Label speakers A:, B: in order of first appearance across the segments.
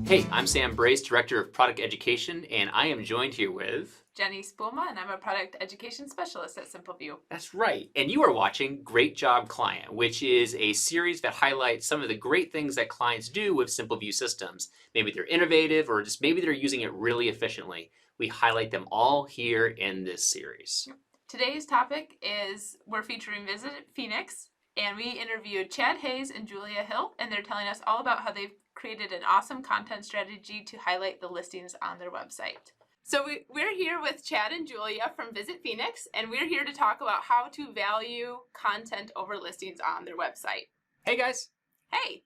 A: Hey, I'm Sam Brace, Director of Product Education, and I am joined here with...
B: Jenny Spoolma, and I'm a Product Education Specialist at Simpleview.
A: That's right. And you are watching Great Job Client, which is a series that highlights some of the great things that clients do with Simpleview systems. Maybe they're innovative or just maybe they're using it really efficiently. We highlight them all here in this series.
B: Today's topic is we're featuring Visit Phoenix, and we interviewed Chad Hayes and Julia Hill, and they're telling us all about how they've created an awesome content strategy to highlight the listings on their website. So we're here with Chad and Julia from Visit Phoenix, and we're here to talk about how to value content over listings on their website.
A: Hey guys.
B: Hey.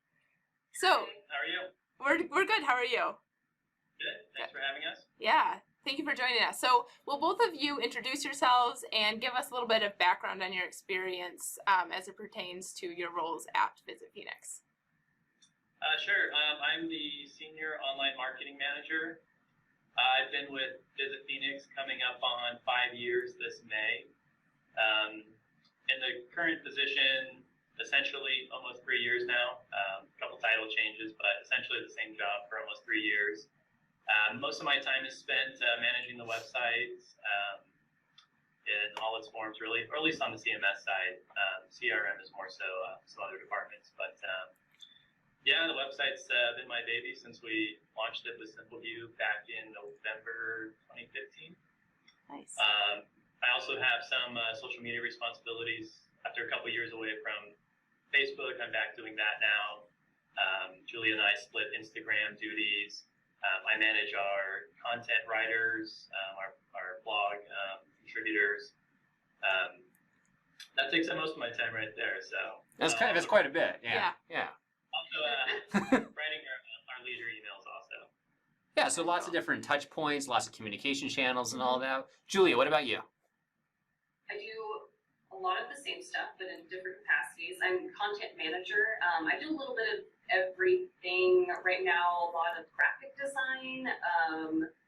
B: So
C: how are you?
B: We're good. How are you?
C: Good. Thanks for having us.
B: Yeah. Thank you for joining us. So will both of you introduce yourselves and give us a little bit of background on your experience as it pertains to your roles at Visit Phoenix?
C: Sure. I'm the Senior Online Marketing Manager. I've been with Visit Phoenix coming up on 5 years this May. In the current position, essentially almost 3 years now. A couple title changes, but essentially the same job for almost 3 years. Most of my time is spent managing the website in all its forms, really, or at least on the CMS side. CRM is more so some other departments, but yeah, the website's been my baby since we launched it with Simpleview back in November 2015.
B: Nice.
C: I also have some social media responsibilities. After a couple years away from Facebook, I'm back doing that now. Julia and I split Instagram duties. I manage our content writers, our blog contributors. That takes up most of my time right there. So
A: That's quite a bit. Yeah.
C: Also, writing our leader emails also.
A: Yeah, so lots of different touch points, lots of communication channels and all that. Julia, what about you?
D: I do a lot of the same stuff, but in different capacities. I'm content manager. I do a little bit of everything right now, a lot of graphic design,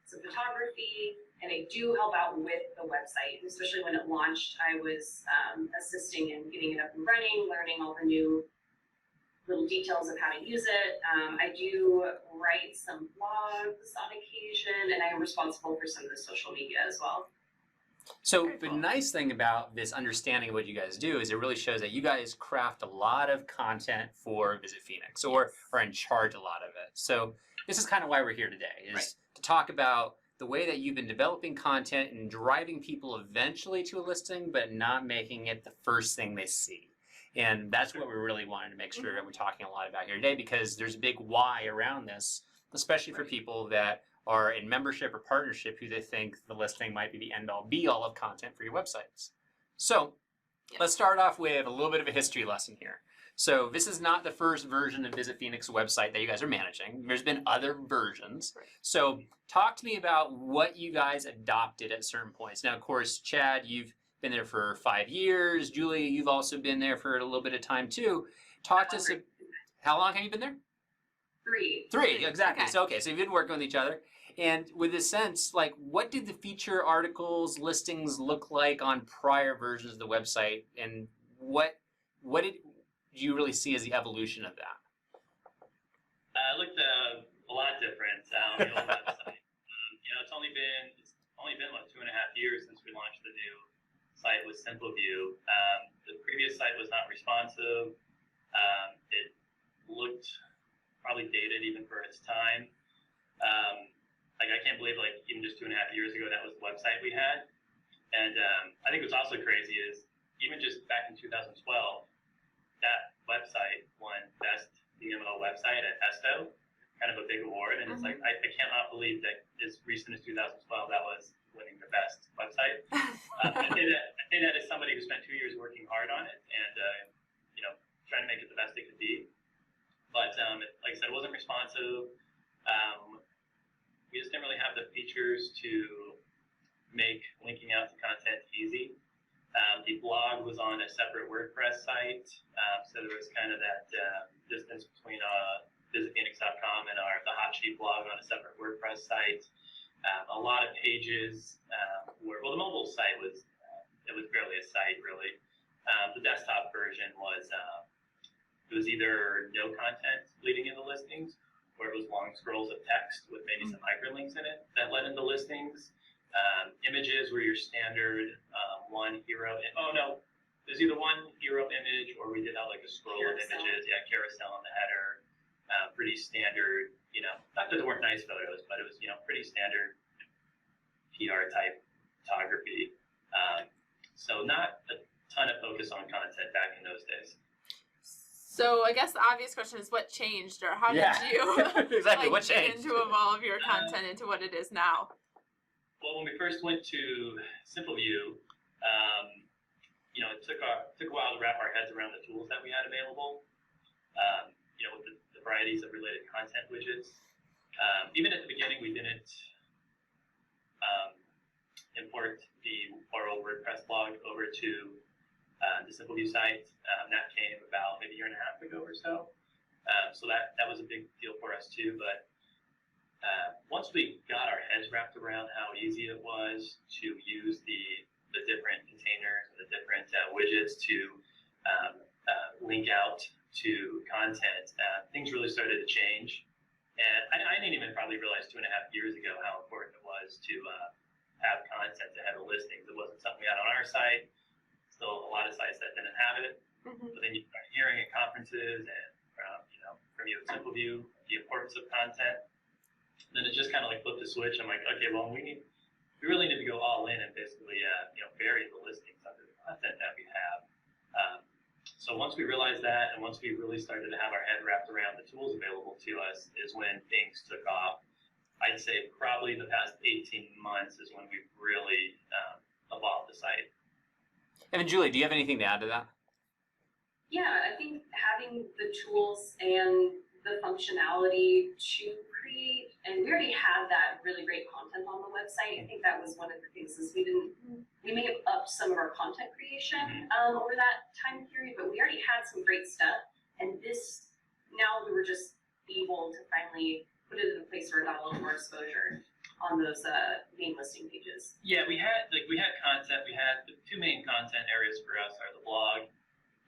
D: some photography, and I do help out with the website. And especially when it launched, I was assisting in getting it up and running, learning all the new little details of how to use it. I do write some blogs on occasion, and I am responsible for some of the social media as well.
A: So the nice thing about this understanding of what you guys do is it really shows that you guys craft a lot of content for Visit Phoenix or are in charge a lot of it. So this is kind of why we're here today, is to talk about the way that you've been developing content and driving people eventually to a listing, but not making it the first thing they see. And that's what we really wanted to make sure that we're talking a lot about here today, because there's a big why around this, especially for people that are in membership or partnership who they think the listing might be the end-all be-all of content for your websites. So let's start off with a little bit of a history lesson here. So this is not the first version of Visit Phoenix website that you guys are managing. There's been other versions. So talk to me about what you guys adopted at certain points. Now, of course, Chad, you've been there for 5 years. Julia, you've also been there for a little bit of time too. Talk to us. How long have you been there?
D: 3.
A: 3, exactly. Okay. So you've been working with each other. And with this sense, like, what did the feature articles, listings look like on prior versions of the website, and what did you really see as the evolution of that?
C: It looked a lot different. The old website. It's only been what, 2.5 years since we launched the new site with Simpleview. The previous site was not responsive. It looked probably dated even for its time. I can't believe even just 2.5 years ago that was the website we had. And I think what's also crazy is even just back in 2012, that website won Best DMO Website at Esto, kind of a big award. And it's like I cannot believe that as recent as 2012 that was winning the best website. I say that as somebody who spent 2 years working hard on it and trying to make it the best it could be. But like I said, it wasn't responsive. We just didn't really have the features to make linking out to content easy. The blog was on a separate WordPress site, so there was kind of that distance between visitphoenix.com and the hot sheet blog on a separate WordPress site. A lot of pages the mobile site was barely a site really. The desktop version was it was either no content leading into listings, or where it was long scrolls of text with maybe some hyperlinks in it that led into listings. Images were your standard one hero. There's either one hero image or we did have like a scroll of images. Yeah, carousel in the header. Pretty standard, not that there weren't nice photos, but it was, pretty standard PR type photography. So not a ton of focus on content back in those days.
B: So I guess the obvious question is what changed, or how did you
A: exactly what changed
B: begin to evolve your content into what it is now?
C: Well, when we first went to Simpleview, it took a while to wrap our heads around the tools that we had available. With the varieties of related content widgets. Even at the beginning, we didn't import our old WordPress blog over to the Simpleview site. That came about maybe a year and a half ago or so. So that was a big deal for us too. But once we got our heads wrapped around how easy it was to use the different containers and the different widgets to link out to content, things really started to change. And I didn't even probably realize 2.5 years ago how important it was to have content ahead of listings. It wasn't something we had on our site. Still a lot of sites that didn't have it. But then you start hearing at conferences and from you at Simpleview the importance of content. Then it just kind of like flipped a switch. I'm like, okay, well we really need to go all in and basically vary the listings under the content that we have. So once we realized that, and once we really started to have our head wrapped around the tools available to us, is when things took off. I'd say probably the past 18 months is when we've really evolved the site.
A: And then Julie, do you have anything to add to that?
D: Yeah, I think having the tools and the functionality to create, and we already had that really great content on the website. I think that was one of the things is we may have upped some of our content creation over that time period, but we already had some great stuff. And now we were just able to finally put it in a place where it got a little more exposure on those main listing pages.
C: Yeah, we had content. We had the two main content areas for us are the blog,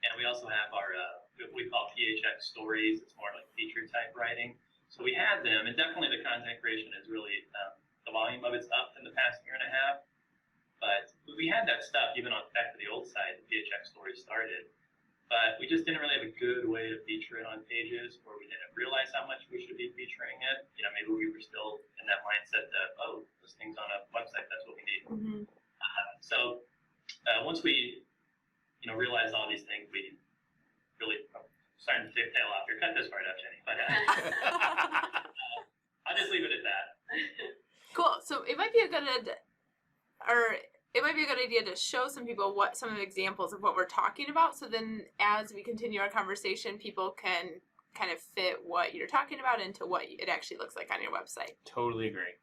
C: and we also have our what we call PHX Stories. It's more like feature type writing. So we had them, and definitely the content creation is really, the volume of it's up in the past year and a half. But we had that stuff even back to the old site, the PHX Stories started. But we just didn't really have a good way to feature it on pages, or we didn't realize how much we should be featuring it. Maybe we were still in that mindset that, listings on a website, that's what we need. So once we, realized all these things, we really starting to tail off here. Cut this part up, Jenny. But I'll just leave it at that.
B: Cool. So it might be a good idea to show some people what some of the examples of what we're talking about. So then as we continue our conversation, people can kind of fit what you're talking about into what it actually looks like on your website.
A: Totally agree.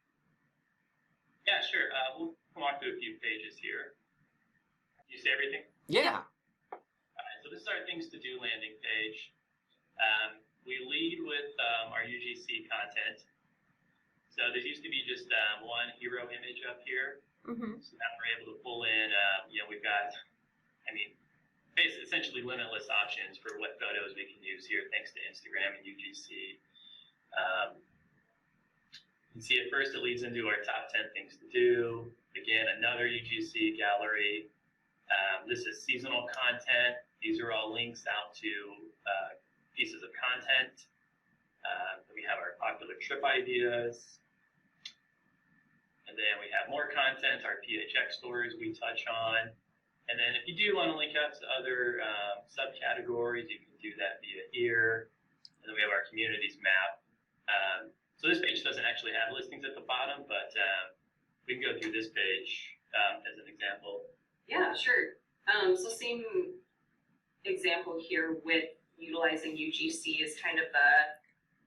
C: Yeah, sure. We'll walk through a few pages here. You see everything?
A: Yeah.
C: So this is our things to do landing page. We lead with our UGC content. So there used to be just one hero image up here. So now we're able to pull in, we've got, basically essentially limitless options for what photos we can use here thanks to Instagram and UGC. You can see at first it leads into our top 10 things to do. Again, another UGC gallery. This is seasonal content. These are all links out to pieces of content. We have our popular trip ideas. And then we have more content, our PHX stories we touch on. And then if you do want to link up to other subcategories, you can do that via here. And then we have our communities map. So this page doesn't actually have listings at the bottom, but we can go through this page as an example.
D: Yeah, sure. So same example here with utilizing UGC as kind of a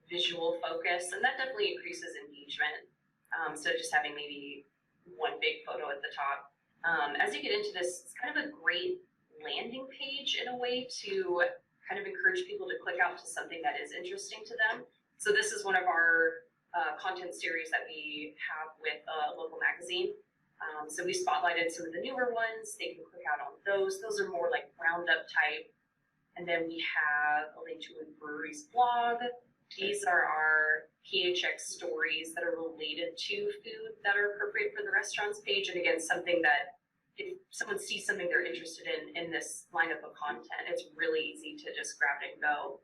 D: visual focus, and that definitely increases engagement. So just having maybe one big photo at the top. As you get into this, it's kind of a great landing page in a way to kind of encourage people to click out to something that is interesting to them. So this is one of our content series that we have with a local magazine. So we spotlighted some of the newer ones. They can click out on those. Those are more like roundup type. And then we have a link to a brewery's blog. These are our PHX stories that are related to food that are appropriate for the restaurants page. And again, something that if someone sees something they're interested in this lineup of content, it's really easy to just grab it and go.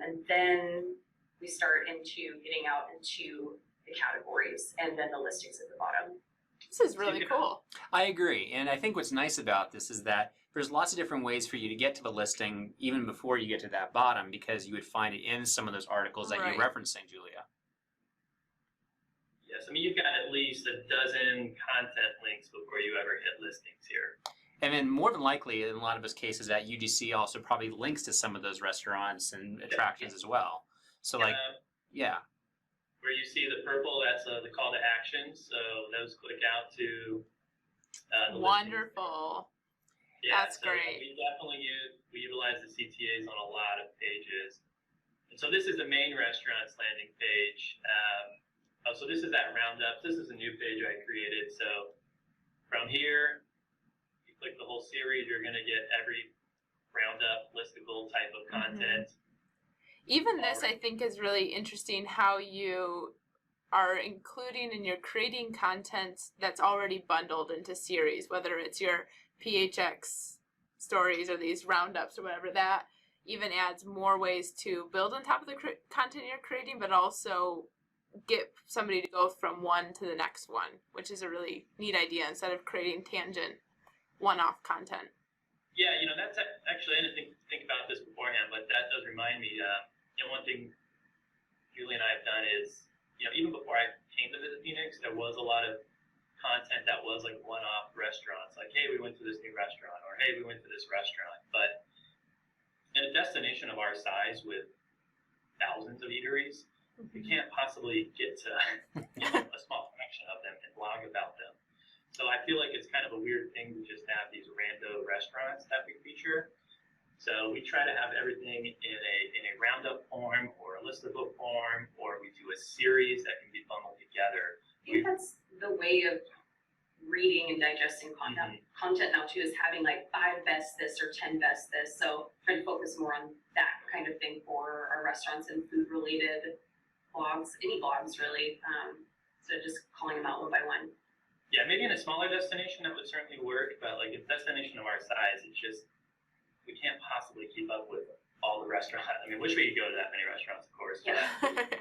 D: And then we start into getting out into the categories and then the listings at the bottom.
B: This is really cool.
A: I agree. And I think what's nice about this is that there's lots of different ways for you to get to the listing even before you get to that bottom, because you would find it in some of those articles that you're referencing, Julia.
C: Yes, I mean, you've got at least a dozen content links before you ever hit listings here.
A: And then more than likely, in a lot of those cases, that UGC also probably links to some of those restaurants and attractions as well. So
C: where you see the purple, that's the call to action. So those click out to the
B: wonderful.
C: Listings.
B: That's great.
C: We definitely utilize the CTAs on a lot of pages. And so this is the main restaurants landing page. So this is that roundup. This is a new page I created. So from here, you click the whole series, you're going to get every roundup listicle type of content.
B: Even this, I think, is really interesting how you are including and you're creating content that's already bundled into series, whether it's your PHX stories or these roundups or whatever. That even adds more ways to build on top of the content you're creating, but also get somebody to go from one to the next one, which is a really neat idea instead of creating tangent one-off content.
C: Yeah, that's actually, I didn't think about this beforehand, but that does remind me, one thing Julie and I have done is, even before I came to Visit Phoenix, there was a lot of content that was like one-off restaurants, like, hey, we went to this new restaurant, or hey, we went to this restaurant. But in a destination of our size with thousands of eateries, we can't possibly get to a small fraction of them and blog about them. So I feel like it's kind of a weird thing to just have these rando restaurants that we feature. So we try to have everything in a roundup form or a listable form, or we do a series that can be bundled together.
D: I think that's the way of reading and digesting content now too, is having like 5 best this or 10 best this. So trying to focus more on that kind of thing for our restaurants and food related blogs, any blogs really. So just calling them out one by one.
C: Yeah, maybe in a smaller destination that would certainly work, but like a destination of our size, it's just, we can't possibly keep up with all the restaurants. I mean, wish we could go to that many restaurants, of course.
B: Yeah.
C: But,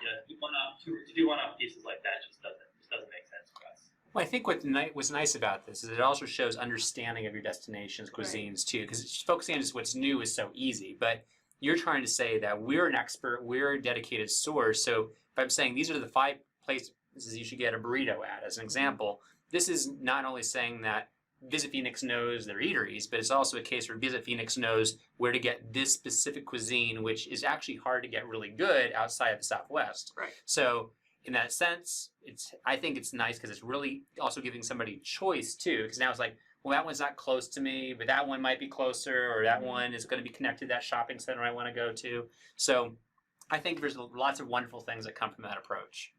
C: to do one-off pieces like that just doesn't make sense for us.
A: Well, I think what's nice about this is it also shows understanding of your destination's cuisines too, because focusing on just what's new is so easy. But you're trying to say that we're an expert, we're a dedicated source. So if I'm saying these are the 5 places you should get a burrito at, as an example, this is not only saying that Visit Phoenix knows their eateries, but it's also a case where Visit Phoenix knows where to get this specific cuisine, which is actually hard to get really good outside of the Southwest.
B: Right.
A: So in that sense, I think it's nice because it's really also giving somebody choice too, because now it's like, well, that one's not close to me, but that one might be closer, or that one is going to be connected to that shopping center I want to go to. So I think there's lots of wonderful things that come from that approach.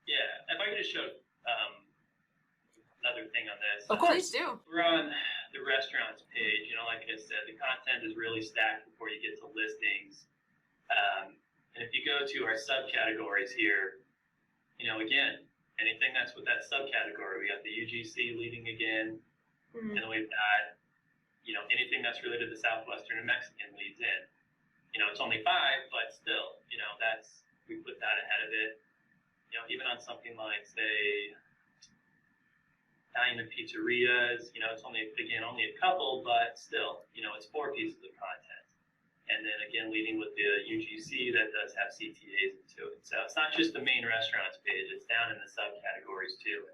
C: Yeah, if I could just show another thing on this.
A: Of course.
B: Please do.
C: We're on the restaurants page. Like I said, the content is really stacked before you get to listings. And if you go to our subcategories here, again, anything that's with that subcategory, we got the UGC leading again, and then we've got, anything that's related to Southwestern and Mexican leads in. It's only 5, but still, we put that ahead of it. Even on something like, say, Italian pizzerias, it's only a couple, but still, it's 4 pieces of content. And then again, leading with the UGC that does have CTAs into it. So it's not just the main restaurants page, it's down in the subcategories too.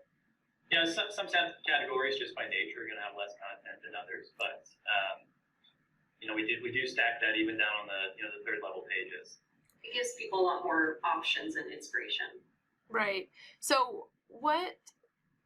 C: Some categories just by nature are going to have less content than others, but we do stack that even down on the the 3rd level pages.
D: It gives people a lot more options and inspiration.
B: Right. So what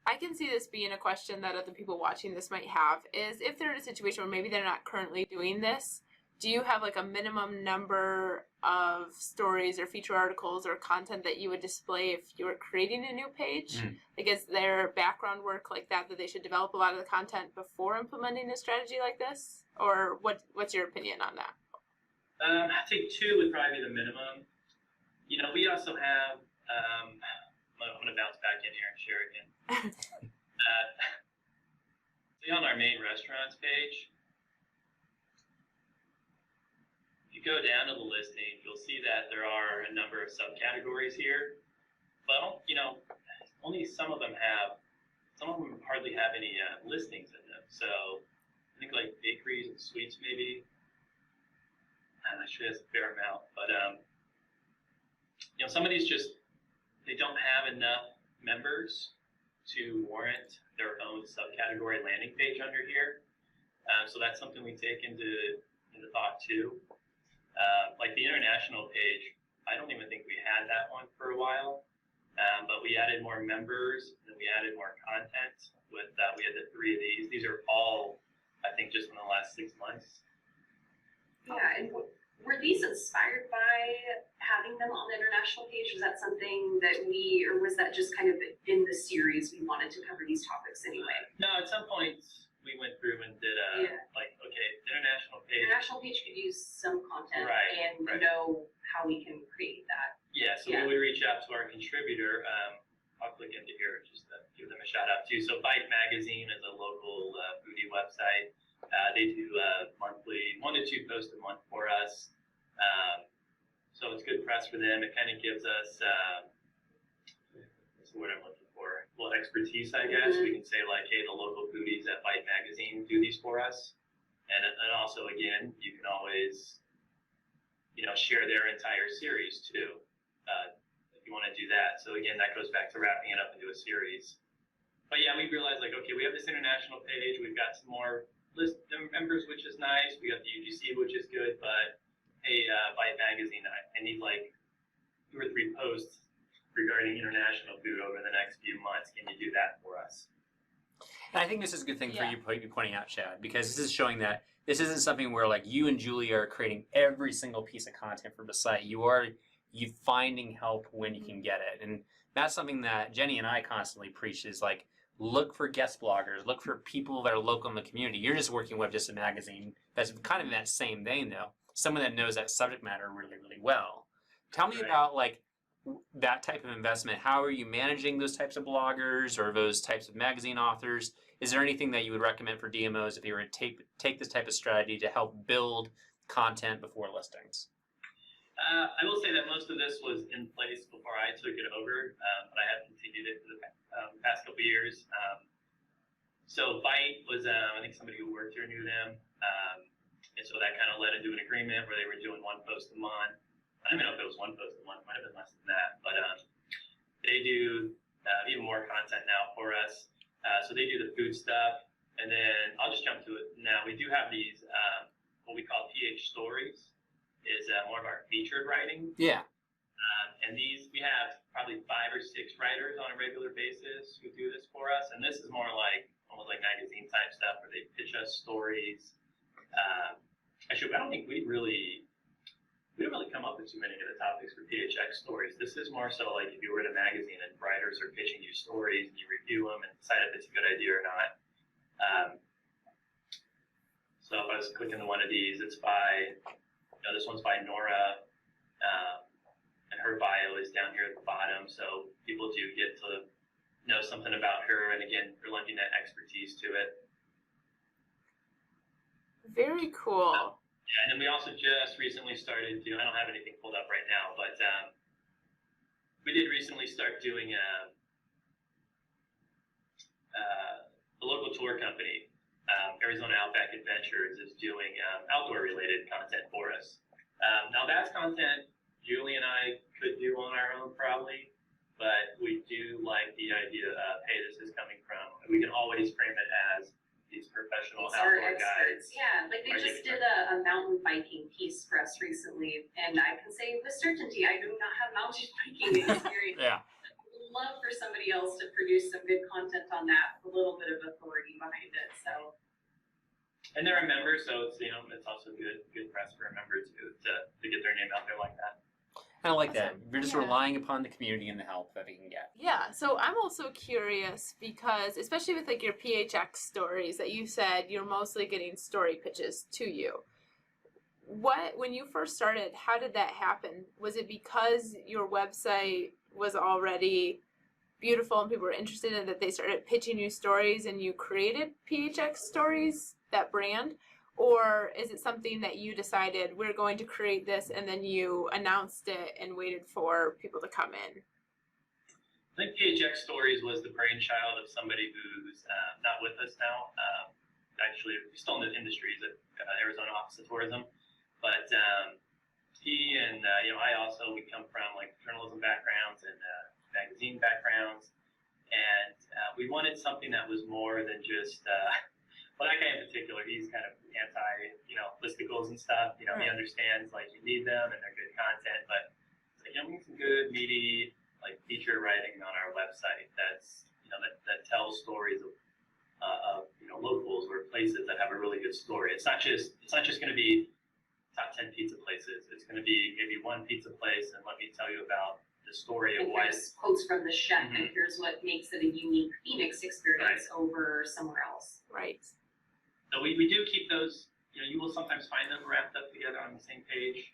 B: I can see this being a question that other people watching this might have is, if they're in a situation where maybe they're not currently doing this, do you have like a minimum number of stories or feature articles or content that you would display if you were creating a new page? Like, is there background work like that they should develop a lot of the content before implementing a strategy like this? Or what's your opinion on that?
C: I think 2 would probably be the minimum. We also have, I'm going to bounce back in here and share again. See on our main restaurants page, if you go down to the listing, you'll see that there are a number of subcategories here. But, only some of them hardly have any listings in them. So I think like bakeries and sweets maybe. I'm not sure that's a fair amount, but some of these they don't have enough members to warrant their own subcategory landing page under here. So that's something we take into thought too. Like the international page, I don't even think we had that one for a while, but we added more members and we added more content with that. We had the 3 of these. These are all, I think, just in the last 6 months.
D: Yeah, and were these inspired by having them on the international page? Was that something that or was that just kind of in the series we wanted to cover these topics anyway?
C: No, at some point we went through and did international page.
D: International page could use some content and
C: right.
D: know how we can create that.
C: Yeah, so we reach out to our contributor. I'll click into here just to give them a shout out too. So Bite Magazine is a local foodie website. They do monthly, 1 to 2 posts a month for us. So it's good press for them. It kind of gives us, what's the word I'm looking for? A little expertise, I guess. We can say like, hey, the local foodies at Bite Magazine do these for us. And also, again, you can always, share their entire series too, if you want to do that. So again, that goes back to wrapping it up into a series. But yeah, we realized like, okay, we have this international page. We've got some more list members, which is nice. We got the UGC, which is good. But hey, Bite Magazine, I need like 2 or 3 posts regarding international food over the next few months. Can you do that for us?
A: And I think this is a good thing for you pointing out, Chad, because this is showing that this isn't something where like you and Julia are creating every single piece of content for the site. You finding help when you can get it. And that's something that Jenny and I constantly preach is like, look for guest bloggers, look for people that are local in the community. You're just working with just a magazine that's kind of in that same vein though. Someone that knows that subject matter really, really well. Tell me about like that type of investment. How are you managing those types of bloggers or those types of magazine authors? Is there anything that you would recommend for DMOs if you were to take this type of strategy to help build content before listings?
C: I will say that most of this was in place before I took it over, but I have continued it for the past couple of years. So Bite was, I think somebody who worked here knew them, and so that kind of led into an agreement where they were doing 1 post a month. I don't even know if it was 1 post a month, might have been less than that, but they do even more content now for us. So they do the food stuff, and then I'll just jump to it now. We do have these, what we call PHX Stories, is more of our featured writing.
A: Yeah.
C: And these, we have probably 5 or 6 writers on a regular basis who do this for us, and this is more like, almost like magazine type stuff where they pitch us stories. Actually, I don't think we didn't really come up with too many of the topics for PHX Stories. This is more so like if you were in a magazine and writers are pitching you stories and you review them and decide if it's a good idea or not. So if I was clicking to one of these, it's by, this one's by Nora, and her bio is down here at the bottom. So people do get to know something about her, and again, you're lending that expertise to it.
B: Very cool.
C: Yeah, and then we also just recently started I don't have anything pulled up right now, but we did recently start doing a local tour company, Arizona Outback Adventures, is doing outdoor related content for us. Now that's content Julie and I could do on our own probably, but we do like the idea of, hey, this is coming from, we can always frame it as these professional outdoor guides.
D: Yeah, like they just did a mountain biking piece for us recently, and I can say with certainty I do not have mountain biking experience.
A: Yeah.
D: I'd love for somebody else to produce some good content on that with a little bit of authority behind it. So.
C: And they're a member, so it's it's also good press for a member to get their name out there like that.
A: I like that.
B: Awesome.
A: You're just relying upon the community and the help that we can get.
B: Yeah, so I'm also curious because, especially with like your PHX stories that you said you're mostly getting story pitches to you. when you first started, how did that happen? Was it because your website was already beautiful and people were interested in it, that they started pitching you stories and you created PHX Stories, that brand? Or is it something that you decided we're going to create this and then you announced it and waited for people to come in?
C: I think PHX Stories was the brainchild of somebody who's not with us now. Actually, he's still in the industry. He's at Arizona Office of Tourism. But he and, I also, we come from like journalism backgrounds and magazine backgrounds. And we wanted something that was more than just, well, that guy in particular, he's kind of anti, listicles and stuff. He understands like you need them and they're good content, but it's like, we need some good, meaty, like feature writing on our website that's, that tells stories of locals or places that have a really good story. It's not just going to be top 10 pizza places. It's going to be maybe one pizza place and let me tell you about the story of why.
D: Here's quotes from the chef, and here's what makes it a unique Phoenix experience over somewhere else.
B: Right.
C: So we do keep those, you will sometimes find them wrapped up together on the same page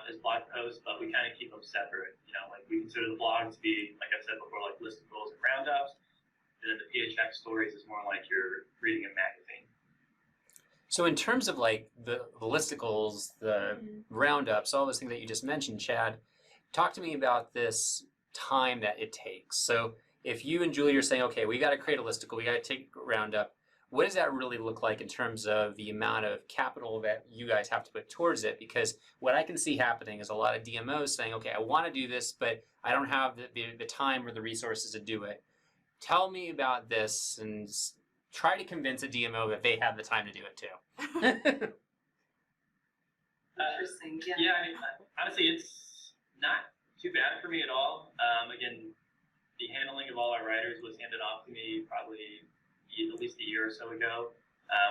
C: as blog posts, but we kind of keep them separate. Like we consider the blog to be, like I said before, like listicles and roundups, and then the PHX Stories is more like you're reading a magazine.
A: So in terms of like the listicles, the roundups, all those things that you just mentioned, Chad, talk to me about this time that it takes. So if you and Julie are saying, okay, we got to create a listicle, we got to take a roundup, what does that really look like in terms of the amount of capital that you guys have to put towards it? Because what I can see happening is a lot of DMOs saying, okay, I want to do this, but I don't have the time or the resources to do it. Tell me about this and try to convince a DMO that they have the time to do it too.
D: Interesting, yeah.
C: Yeah, I mean, honestly, it's not too bad for me at all. Again, the handling of all our writers was handed off to me probably at least a year or so ago.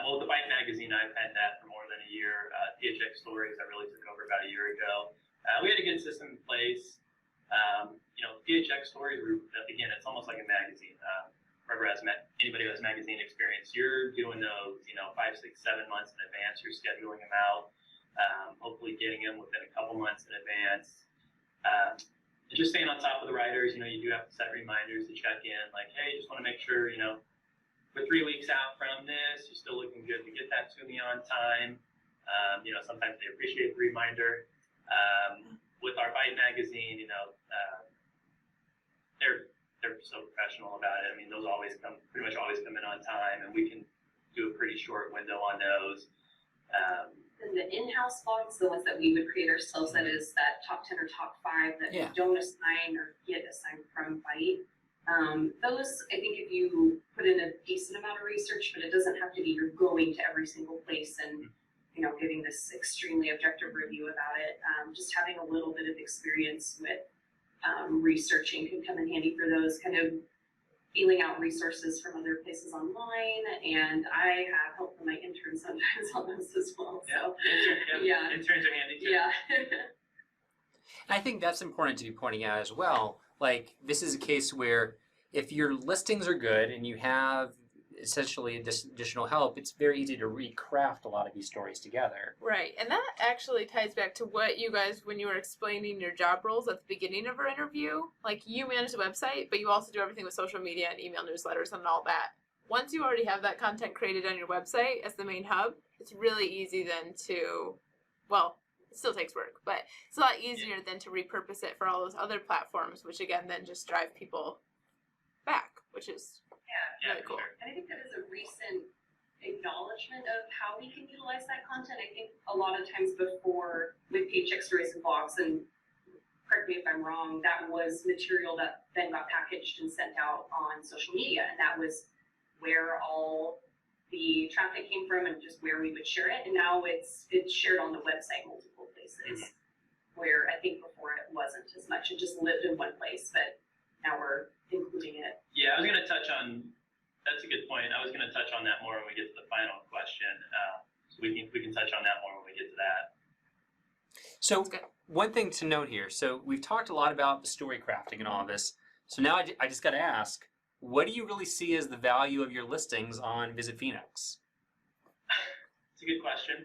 C: Well, the Byte magazine, I've had that for more than a year. PHX Stories, I really took over about a year ago. We had a good system in place. PHX Stories, again, it's almost like a magazine. Anybody who has magazine experience, you're doing those, 5, 6, 7 months in advance. You're scheduling them out, hopefully getting them within a couple months in advance. And just staying on top of the writers, you do have to set reminders to check in, like, hey, just want to make sure, we're 3 weeks out from this, you're still looking good to get that to me on time. Sometimes they appreciate the reminder. With our Byte magazine, they're so professional about it. I mean, those pretty much always come in on time, and we can do a pretty short window on those.
D: And the in-house blogs, the ones that we would create ourselves, that is that top 10 or top 5 that don't assign or get assigned from Byte. Those, I think if you put in a decent amount of research, but it doesn't have to be you're going to every single place and, giving this extremely objective review about it. Just having a little bit of experience with researching can come in handy for those, kind of feeling out resources from other places online. And I have help from my interns sometimes on those as well. So,
C: interns are handy too.
D: Yeah.
A: And I think that's important to be pointing out as well. Like, this is a case where if your listings are good and you have essentially additional help, it's very easy to recraft a lot of these stories together.
B: Right, and that actually ties back to what you guys, when you were explaining your job roles at the beginning of our interview, like you manage the website, but you also do everything with social media and email newsletters and all that. Once you already have that content created on your website as the main hub, it's really easy then to, well, it still takes work, but it's a lot easier than to repurpose it for all those other platforms, which again then just drive people back, which is really cool.
C: Sure.
D: And I think that is a recent acknowledgement of how we can utilize that content. I think a lot of times before with PHX Stories and blogs, and correct me if I'm wrong, that was material that then got packaged and sent out on social media, and that was where all the traffic came from and just where we would share it. And now it's shared on the website multiple places, where I think before it wasn't as much. It just lived in one place, but now we're including it.
C: Yeah, I was going to touch on, that's a good point. I was going to touch on that more when we get to the final question. So we can touch on that more when we get to that.
A: So one thing to note here, so we've talked a lot about the story crafting and all of this. So now I just got to ask, what do you really see as the value of your listings on Visit Phoenix?
C: It's a good question.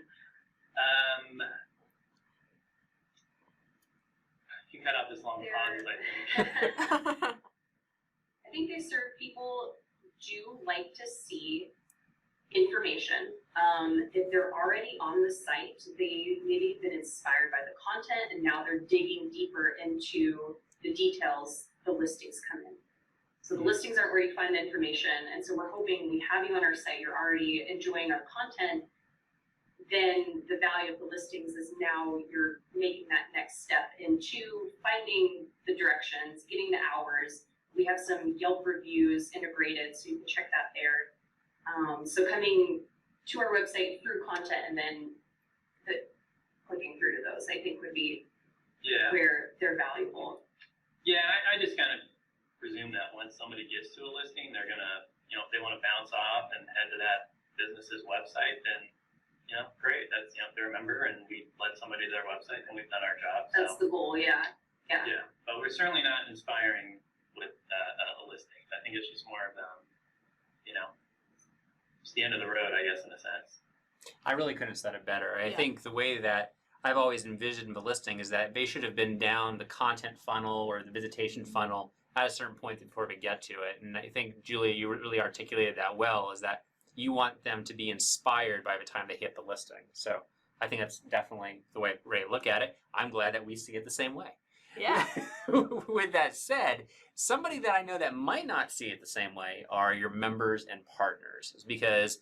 C: You can cut out this long pause, I think.
D: I think they serve people do like to see information. If they're already on the site, they maybe have been inspired by the content and now they're digging deeper into the details the listings come in. So the listings aren't where you find the information, and so we're hoping we have you on our site, you're already enjoying our content, then the value of the listings is now you're making that next step into finding the directions, getting the hours. We have some Yelp reviews integrated, so you can check that there. So coming to our website through content and then clicking through to those, I think would be where they're valuable.
C: Yeah, I just kind of presume that once somebody gets to a listing, they're gonna, if they want to bounce off and head to that business's website, then great. That's if they're a member and we led somebody to their website, then we've done our job.
D: That's the goal, yeah.
C: Yeah, but we're certainly not inspiring with a listing. I think it's just more of it's the end of the road, I guess, in a sense.
A: I really couldn't have said it better. I think the way that I've always envisioned the listing is that they should have been down the content funnel or the visitation funnel at a certain point before we get to it. And I think, Julia, you really articulated that well, is that you want them to be inspired by the time they hit the listing. So I think that's definitely the way to look at it. I'm glad that we see it the same way.
B: Yeah.
A: With that said, somebody that I know that might not see it the same way are your members and partners, because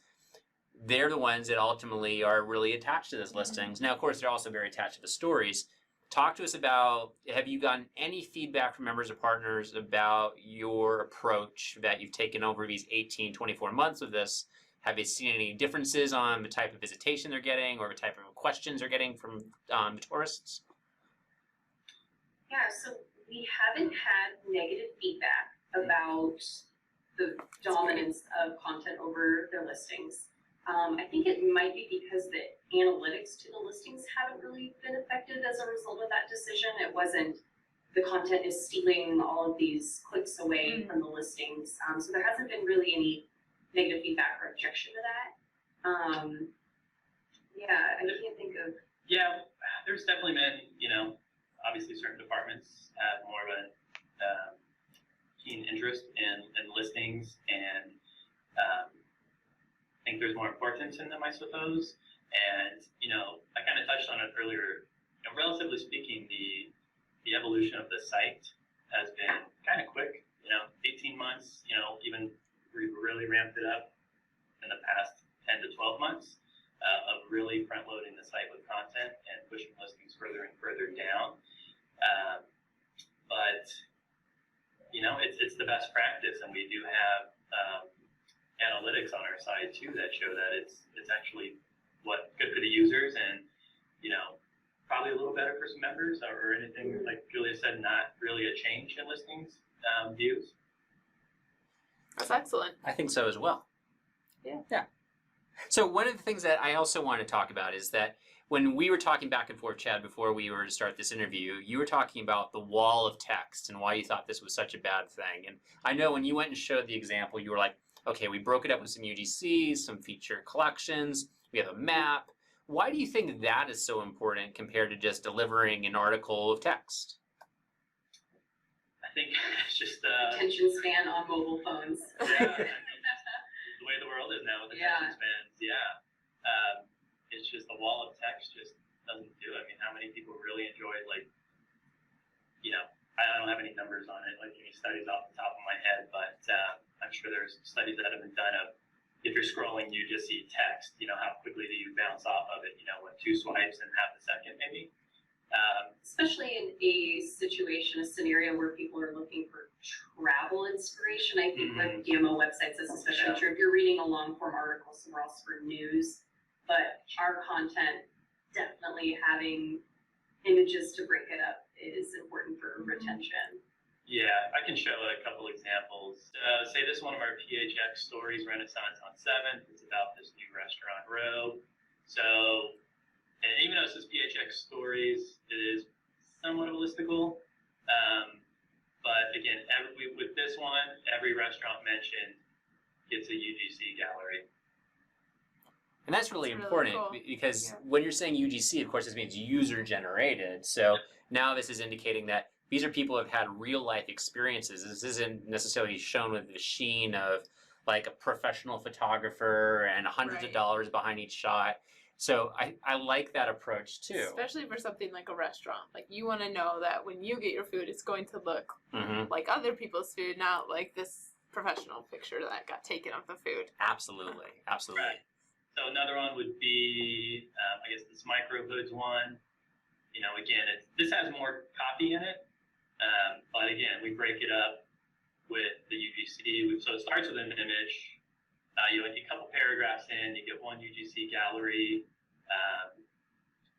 A: they're the ones that ultimately are really attached to those listings. Now, of course, they're also very attached to the stories. Talk to us about, have you gotten any feedback from members or partners about your approach that you've taken over these 18, 24 months of this? Have they seen any differences on the type of visitation they're getting or the type of questions they're getting from the tourists?
D: Yeah, so we haven't had negative feedback about the dominance of content over their listings. I think it might be because the analytics to the listings haven't really been affected as a result of that decision. It wasn't the content is stealing all of these clicks away from the listings. So there hasn't been really any negative feedback or objection to that. I can't think of.
C: Yeah, there's definitely been, obviously certain departments have more of a keen interest in listings, and I think there's more importance in them, I suppose. And, I kind of touched on it earlier. Relatively speaking, the evolution of the site has been kind of quick. 18 months, even we've really ramped it up in the past 10 to 12 months of really front-loading the site with content and pushing listings further and further down. But it's the best practice, and we do have analytics on our side too that show that it's actually good for the users, and probably a little better for some members, or anything like Julia said, not really a change in listings views.
B: That's excellent.
A: I think so as well.
B: Yeah.
A: So one of the things that I also want to talk about is that when we were talking back and forth, Chad, before we were to start this interview, you were talking about the wall of text and why you thought this was such a bad thing. And I know when you went and showed the example, you were like, okay, we broke it up with some UGCs, some feature collections, we have a map. Why do you think that is so important compared to just delivering an article of text?
C: I think it's just
D: Attention span on mobile phones.
C: The way the world is now with attention spans. It's just the wall of text just doesn't do it. I mean, how many people really enjoy I don't have any numbers on it, like any studies off the top of my head, but I'm sure there's studies that have been done of if you're scrolling, you just see text, how quickly do you bounce off of it? 2 swipes in half a second maybe.
D: Especially in a situation, a scenario where people are looking for travel inspiration. I think with DMO websites is especially true. If you're reading a long form article somewhere else for news, but our content, definitely having images to break it up is important for retention.
C: Yeah, I can show a couple examples. Say this is one of our PHX Stories, Renaissance on 7th. It's about this new restaurant row. So, and even though it says PHX Stories, it is somewhat of a listicle. But again, with this one, every restaurant mentioned gets a UGC gallery.
A: And that's really
B: That's really
A: important
B: cool.
A: because
B: Yeah.
A: when you're saying UGC, of course, this means user generated. So now this is indicating that these are people who have had real life experiences. This isn't necessarily shown with the sheen of like a professional photographer and hundreds of
B: Right.
A: dollars behind each shot. So I like that approach too.
B: Especially for something like a restaurant. Like, you want to know that when you get your food, it's going to look
A: Hmm.
B: like other people's food, not like this professional picture that got taken of the food.
A: Absolutely, absolutely.
C: Right. So another one would be, I guess this micro hoods one. You know, again, this has more copy in it, but again, we break it up with the UGC. So it starts with an image. You get a couple paragraphs in, you get one UGC gallery,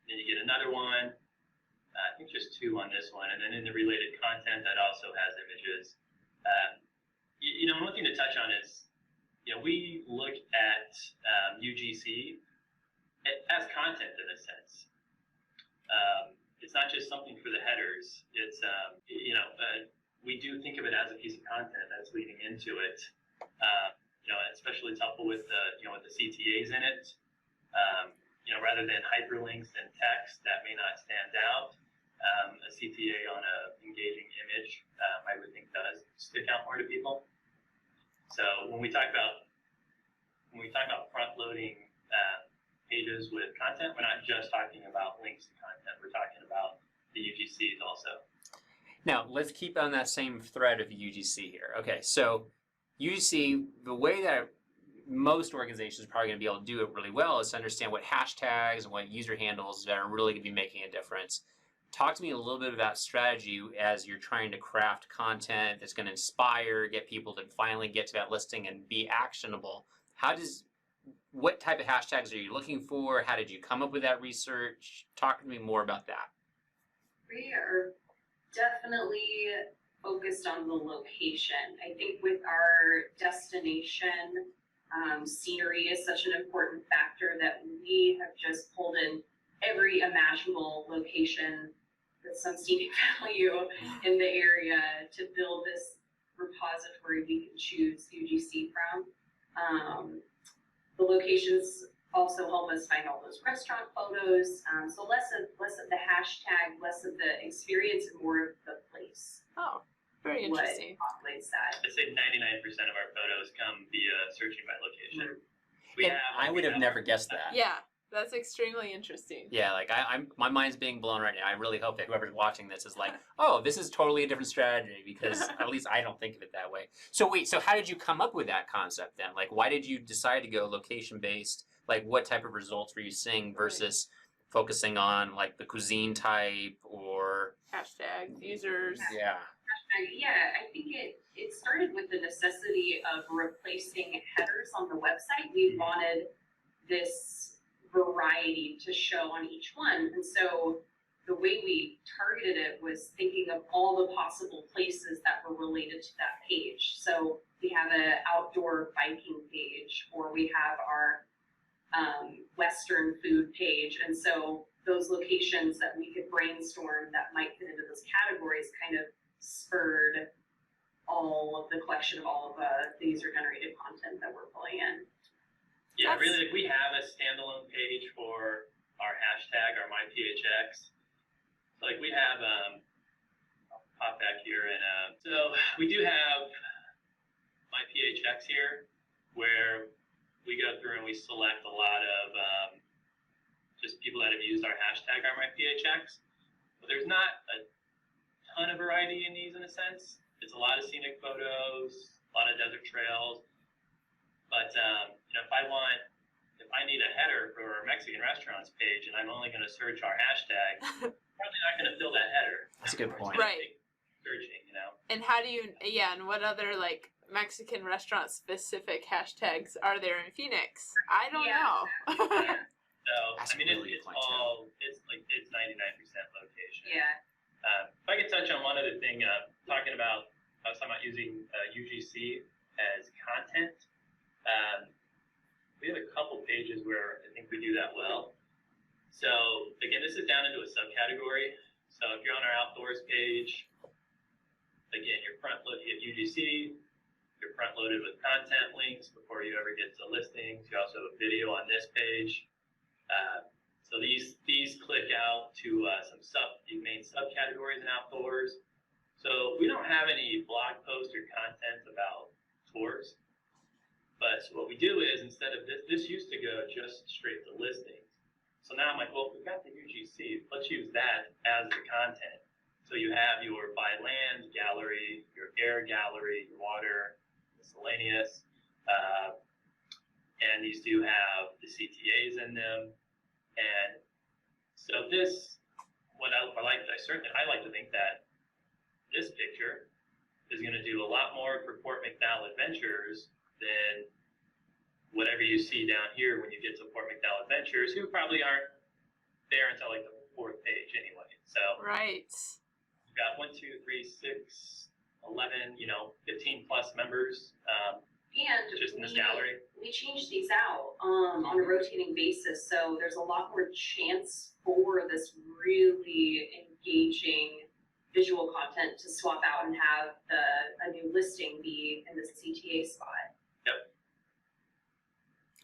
C: then you get another one. I think just two on this one, and then in the related content that also has images. One thing to touch on is, we look at UGC as content in a sense. It's not just something for the headers. It's we do think of it as a piece of content that's leading into it. Especially it's helpful with the CTAs in it. Rather than hyperlinks and text that may not stand out, a CTA on a engaging image, I would think does stick out more to people. So when we talk about front loading pages with content, we're not just talking about links to content. We're talking about the UGCs also.
A: Now, let's keep on that same thread of UGC here. Okay, so UGC, the way that most organizations are probably going to be able to do it really well is to understand what hashtags and what user handles that are really going to be making a difference. Talk to me a little bit about strategy as you're trying to craft content that's going to inspire, get people to finally get to that listing and be actionable. What type of hashtags are you looking for? How did you come up with that research? Talk to me more about that.
D: We are definitely focused on the location. I think with our destination, scenery is such an important factor that we have just pulled in every imaginable location with some scenic value in the area to build this repository we can choose UGC from. The locations also help us find all those restaurant photos. So less of the hashtag, less of the experience, and more of the place.
B: Oh, very interesting.
D: What populates that?
C: I'd say 99% of our photos come via searching by location.
A: I would have never guessed that.
B: Yeah, that's extremely interesting.
A: Yeah, like my mind's being blown right now. I really hope that whoever's watching this is like, oh, this is totally a different strategy, because at least I don't think of it that way. So wait, so how did you come up with that concept then? Like, why did you decide to go location based? Like, what type of results were you seeing versus focusing on like the cuisine type or
B: Hashtag users.
A: Yeah.
D: Yeah, I think it started with the necessity of replacing headers on the website. We wanted this variety to show on each one. And so the way we targeted it was thinking of all the possible places that were related to that page. So we have an outdoor biking page, or we have our Western food page. And so those locations that we could brainstorm that might fit into those categories kind of spurred all of the collection of all of the user-generated content that we're pulling in.
C: Yeah, really, we have a standalone page for our hashtag, our MyPHX. So, we have, I'll pop back here, and so we do have MyPHX here, where we go through and we select a lot of just people that have used our hashtag, our MyPHX. But there's not a ton of variety in these, in a sense. It's a lot of scenic photos, a lot of desert trails. But if I need a header for a Mexican restaurants page and I'm only going to search our hashtag, probably not going to fill that header.
A: That's a good point.
B: Right.
C: Searching,
B: And how do you? Yeah, and what other Mexican restaurant specific hashtags are there in Phoenix? I don't know.
D: Yeah.
C: So
A: That's
C: it's 99% location.
D: Yeah.
C: If I could touch on one other thing, I was talking about using UGC as content. We have a couple pages where I think we do that well. So again, this is down into a subcategory. So if you're on our outdoors page, again, you're front looking at UGC, you're you're front loaded with content links before you ever get to listings. You also have a video on this page. So these click out to some main subcategories in outdoors. So we don't have any blog posts or content about tours. But what we do is, instead of this used to go just straight to listings. So now I'm like, well, we've got the UGC, let's use that as the content. So you have your by land gallery, your air gallery, your water, miscellaneous, and these do have the CTAs in them. And so this, I like to think that this picture is going to do a lot more for Fort McDowell Adventures than whatever you see down here when you get to Fort McDowell Adventures, who probably aren't there until like the 4th page anyway. So
B: Right.
C: we've got 1, 2, 3, 6, 11, 15 plus members
D: And
C: just in this gallery.
D: we change these out on a rotating basis, so there's a lot more chance for this really engaging visual content to swap out and have a new listing be in the CTA spot.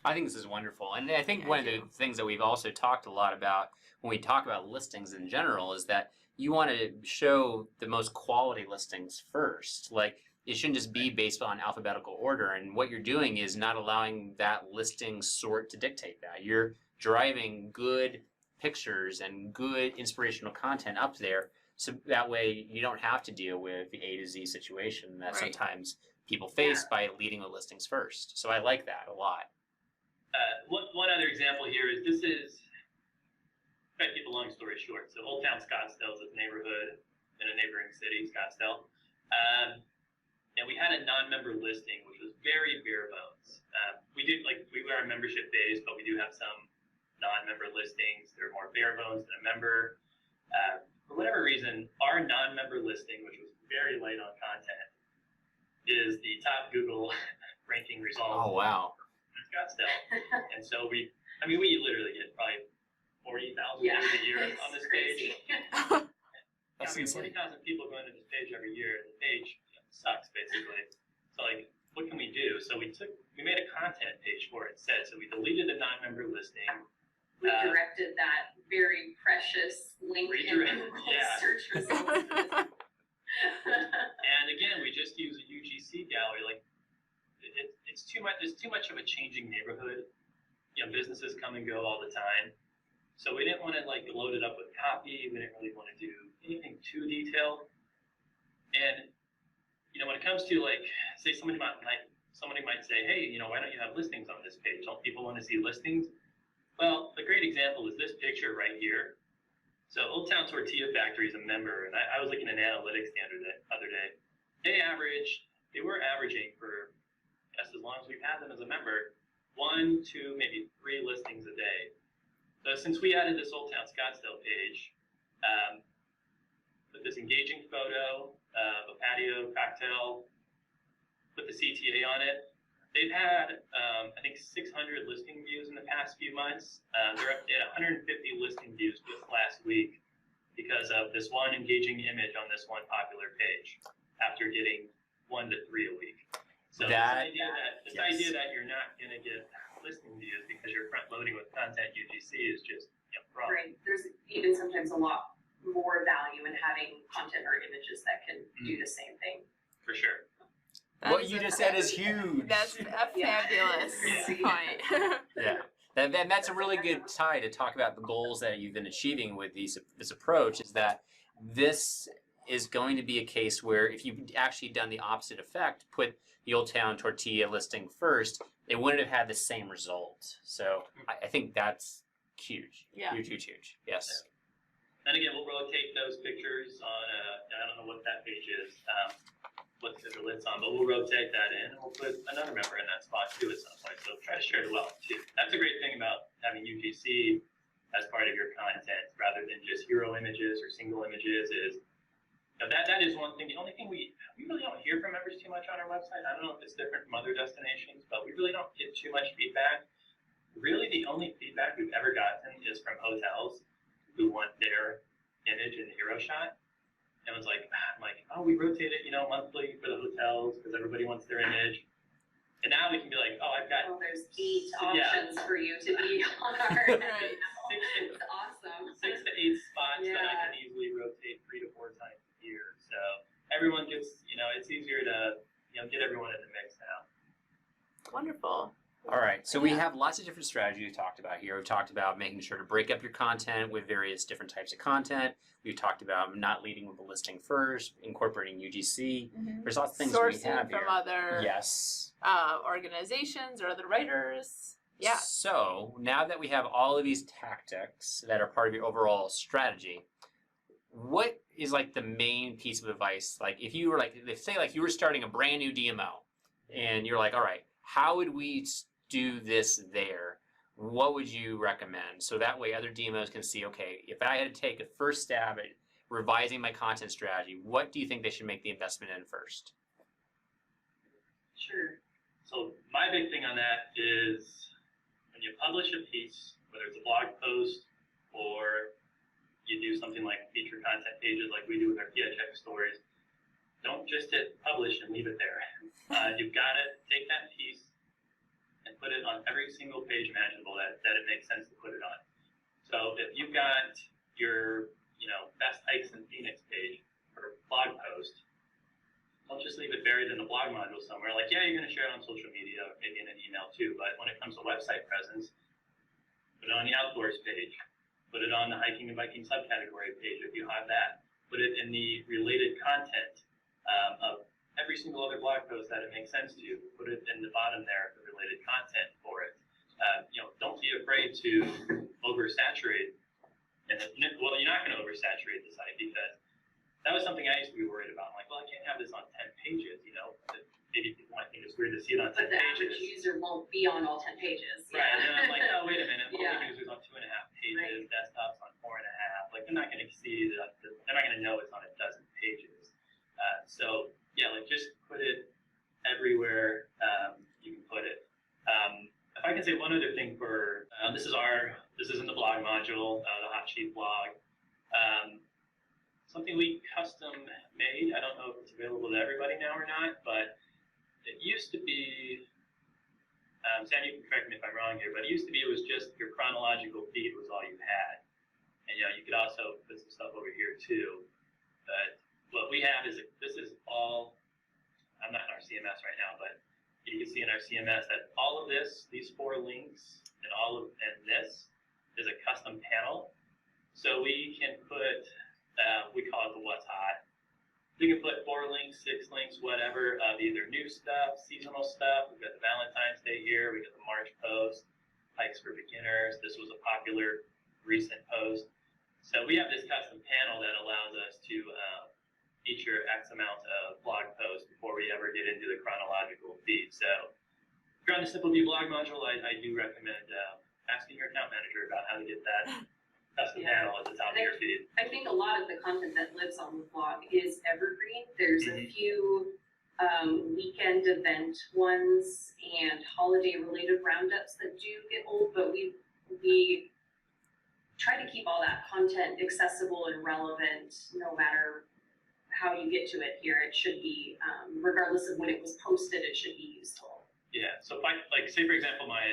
A: I think this is wonderful. And I think
B: Yeah,
A: one
B: I
A: of the
B: do.
A: things that we've also talked a lot about when we talk about listings in general is that you want to show the most quality listings first. Like, it shouldn't just be based on alphabetical order. And what you're doing is not allowing that listing sort to dictate that. You're driving good pictures and good inspirational content up there. So that way you don't have to deal with the A to Z situation that
B: Right.
A: sometimes people face by leading the listings first. So I like that a lot.
C: One other example here is try to keep a long story short. So Old Town Scottsdale is this neighborhood in a neighboring city, Scottsdale. And we had a non-member listing, which was very bare bones. We are membership based, but we do have some non-member listings. They're more bare bones than a member. For whatever reason, our non-member listing, which was very light on content, is the top Google ranking result.
A: Oh, wow.
C: In Scottsdale. And so we literally get probably 40,000
D: Yeah.
C: views a year
D: It's
C: on this
D: crazy.
C: page.
A: That's
C: We have
A: insane.
C: 40,000 people going to this page every year, and the page sucks basically. So what can we do? So we made a content page for it instead. So we deleted the non-member listing.
D: Redirected that very precious link in Google
C: yeah.
D: search results.
C: And again, we just use a UGC gallery. Like it's too much. It's too much of a changing neighborhood. Businesses come and go all the time. So we didn't want to load it up with copy. We didn't really want to do anything too detailed. And when it comes to say somebody might say, hey, why don't you have listings on this page? Don't people want to see listings? Well, a great example is this picture right here. So Old Town Tortilla Factory is a member, and I was looking at analytics the other day. They were averaging for, as long as we've had them as a member, 1, 2, maybe 3 listings a day. So since we added this Old Town Scottsdale page, with this engaging photo of a patio cocktail, put the CTA on it, they've had, I think, 600 listing views in the past few months. They're up at 150 listing views just last week because of this one engaging image on this one popular page after getting 1 to 3 a week. So this idea that you're not going to get listing views because you're front loading with content UGC is just wrong.
D: Right. There's even sometimes a lot more value in having content or images that can do the same thing.
C: For sure.
A: What you just said is huge.
B: That's a
D: Yeah.
B: fabulous
C: Yeah.
B: point.
A: Yeah. And that's a really good tie to talk about the goals that you've been achieving with this approach, is that this is going to be a case where if you've actually done the opposite effect, put the Old Town Tortilla listing first, it wouldn't have had the same result. So I think that's huge.
B: Yeah.
A: Huge. Yes.
C: And again, we'll rotate those pictures on I don't know what that page is, what the lid's on, but we'll rotate that in and we'll put another member in that spot too at some point. So try to share it well too. That's a great thing about having UGC as part of your content rather than just hero images or single images is that is one thing. The only thing we really don't hear from members too much on our website. I don't know if it's different from other destinations, but we really don't get too much feedback. Really, the only feedback we've ever gotten is from hotels who want their image in the hero shot. And it was like, oh, we rotate it, monthly for the hotel. sells because everybody wants their image. And now we can be like, oh, I've got
D: there's 8
C: Yeah.
D: options for you to be on our
B: Right.
D: It's awesome.
C: 6 to 8 spots that I
D: Yeah.
C: can easily rotate 3 to 4 times a year. So everyone gets, it's easier to, get everyone in the mix now.
B: Wonderful.
A: All right, so we
B: Yeah.
A: have lots of different strategies we've talked about here. We've talked about making sure to break up your content with various different types of content. We've talked about not leading with the listing first, incorporating UGC. There's lots of things
B: Sourcing
A: we have
B: from
A: here.
B: other
A: Yes.
B: organizations or other writers. Yeah.
A: So now that we have all of these tactics that are part of your overall strategy, what is like the main piece of advice? Like if you were say you were starting a brand new DMO and you're like, all right, how would we do this there? What would you recommend? So that way other DMOs can see, okay, if I had to take a first stab at revising my content strategy, what do you think they should make the investment in first?
D: Sure.
C: So my big thing on that is when you publish a piece, whether it's a blog post or you do something like feature content pages like we do with our PHX Stories, don't just hit publish and leave it there. You've got to take that piece and put it on every single page imaginable that it makes sense to put it on. So if you've got your, best hikes in Phoenix page or blog post, don't just leave it buried in a blog module somewhere. Like, yeah, you're going to share it on social media, maybe in an email too, but when it comes to website presence, put it on the outdoors page, put it on the hiking and biking subcategory page if you have that, put it in the related content of every single other blog post that it makes sense to, put it in the bottom there for related content for it. Don't be afraid to oversaturate. And well, you're not going to oversaturate the site because that was something I used to be worried about. I'm like, well, I can't have this on 10 pages, Maybe people might think it's weird to see it on 10
D: But the average
C: pages.
D: user won't be on all 10 pages.
C: Right, and then I'm like, oh, wait a minute,
D: Yeah.
C: mobile users on 2.5 pages,
D: Right.
C: desktops on 4.5. Like, they're not going to see that, they're not going to know it's on a dozen pages. So, yeah, just put it everywhere you can put it. If I can say one other thing for, this is in the blog module, the Hot Sheet blog. Something we custom made, I don't know if it's available to everybody now or not, but it used to be, Sam, you can correct me if I'm wrong here, but it used to be it was just your chronological feed was all you had. And you could also put some stuff over here too. But what we have is, this is all, I'm not in our CMS right now, but you can see in our CMS that all of this, these 4 links, and this is a custom panel. So we can put, we call it the what's hot. We can put 4 links, 6 links, whatever, of either new stuff, seasonal stuff. We've got the Valentine's Day here. We got the March post, hikes for beginners. This was a popular recent post. So we have this custom panel that allows us to feature X amount of blog posts before we ever get into the chronological feed. So if you're on the Simpleview blog module, I do recommend asking your account manager about how to get that custom panel at the top of your feed.
D: I think a lot of the content that lives on the blog is evergreen. There's a few weekend event ones and holiday related roundups that do get old, but we try to keep all that content accessible and relevant no matter how you get to it here. It should be, regardless of when it was posted, it should be useful.
C: Yeah, so if say for example my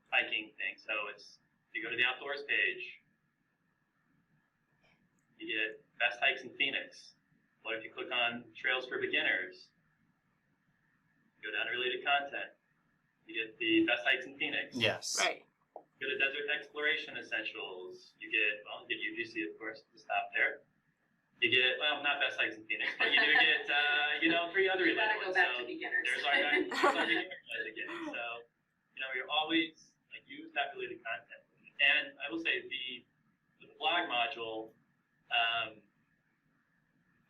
C: hiking thing, so it's, you go to the outdoors page, you get best hikes in Phoenix. What if you click on trails for beginners? Go down to related content. You get the best hikes in Phoenix.
A: Yes.
B: Right.
C: Go to desert exploration essentials. You get UGC, of course, to stop there. You get, well, not best hikes in Phoenix, but you do get, 3 other
D: We
C: related
D: gotta go
C: ones.
D: back
C: So
D: to beginners.
C: there's our beginner guys again. So, you're always, use that related content. And I will say the blog module,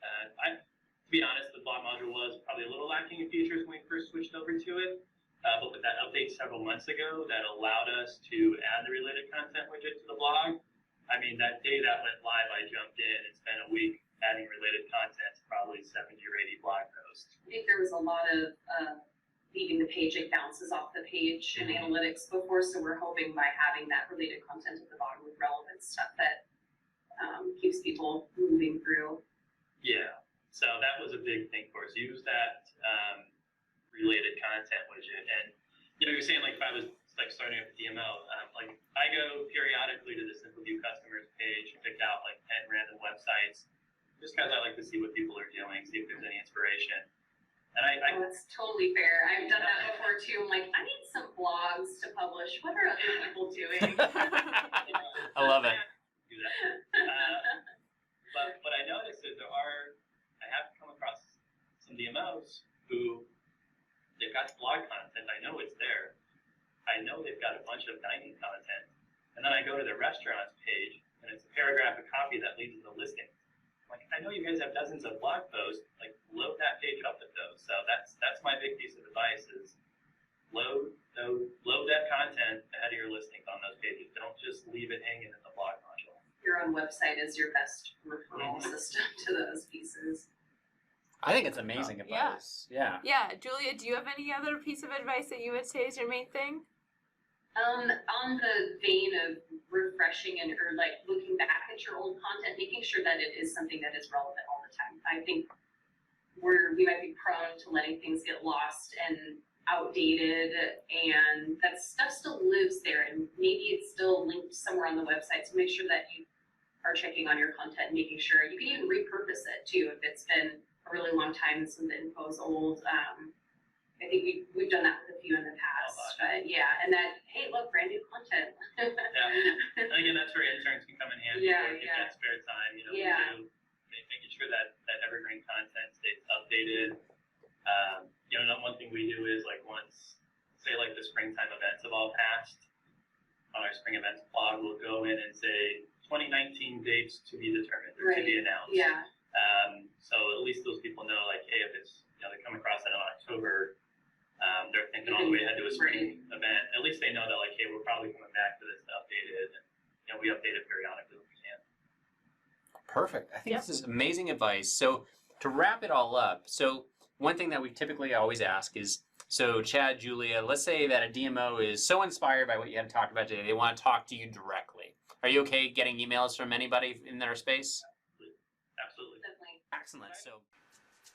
C: to be honest, the blog module was probably a little lacking in features when we first switched over to it. But with that update several months ago, that allowed us to add the related content widget to the blog. I mean, that day that went live, I jumped in and spent a week adding related content to probably 70 or 80 blog posts.
D: I think there was a lot of leaving the page, it bounces off the page in analytics before, so we're hoping by having that related content at the bottom with relevant stuff that keeps people moving through.
C: Yeah. So that was a big thing for us. Use that related content widget. And you're saying like if I was like starting up a DMO, like I go periodically to the Simpleview customers page, pick out like 10 random websites, just because I like to see what people are doing, see if there's any inspiration. And
D: That's totally fair. I've done that before too. I'm like, I need some blogs to publish. What are other people doing?
A: I love it.
C: Do that. But what I noticed is I have come across some DMOs who they've got blog content. I know it's there. I know they've got a bunch of dining content. And then I go to their restaurants page and it's a paragraph, a copy that leads to the listing. Like, I know you guys have dozens of blog posts, like load that page up with those. So that's my big piece of advice is load that content ahead of your listings on those pages. Don't just leave it hanging in the blog module.
D: Your own website is your best referral system to those pieces.
A: I think it's amazing advice. Yeah.
B: Yeah, Julia, do you have any other piece of advice that you would say is your main thing?
D: On the vein of refreshing or like looking back at your old content, making sure that it is something that is relevant all the time. I think we might be prone to letting things get lost and outdated, and that stuff still lives there, and maybe it's still linked somewhere on the website. So make sure that you are checking on your content and making sure you can even repurpose it too if it's been a really long time and some of the info is old. I think we've done that with a few in the past, but yeah, and that, hey, look, brand new content.
C: Yeah, and again, that's where interns can come in handy.
D: Yeah,
C: if you've got spare time,
D: Yeah.
C: making sure that evergreen content stays updated. One thing we do is like once, say like the springtime events have all passed, on our spring events blog, we'll go in and say 2019 dates to be determined or to be announced.
D: Yeah.
C: So at least those people know, like, hey, if it's they come across it in October. They're thinking all the way ahead to a spring event. At least they know that, like, hey, we're probably coming back to this to update it, and we update it periodically when we can.
A: Perfect. I think this is amazing advice. So to wrap it all up, so one thing that we typically always ask is, so Chad, Julia, let's say that a DMO is so inspired by what you had talked about today, they want to talk to you directly. Are you okay getting emails from anybody in their space?
C: Absolutely.
D: Definitely.
A: Excellent. So.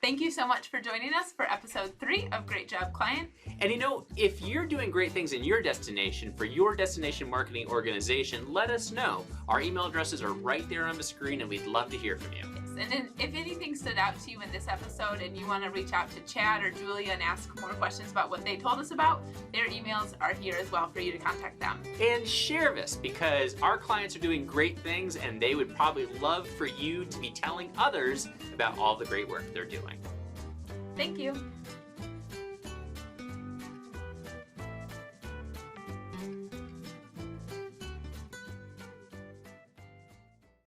B: Thank you so much for joining us for episode 3 of Great Job Client.
A: And if you're doing great things in your destination for your destination marketing organization, let us know. Our email addresses are right there on the screen and we'd love to hear from you.
B: Yes, and if anything stood out to you in this episode and you want to reach out to Chad or Julia and ask more questions about what they told us about, their emails are here as well for you to contact them.
A: And share this because our clients are doing great things and they would probably love for you to be telling others about all the great work they're doing.
B: Thank you.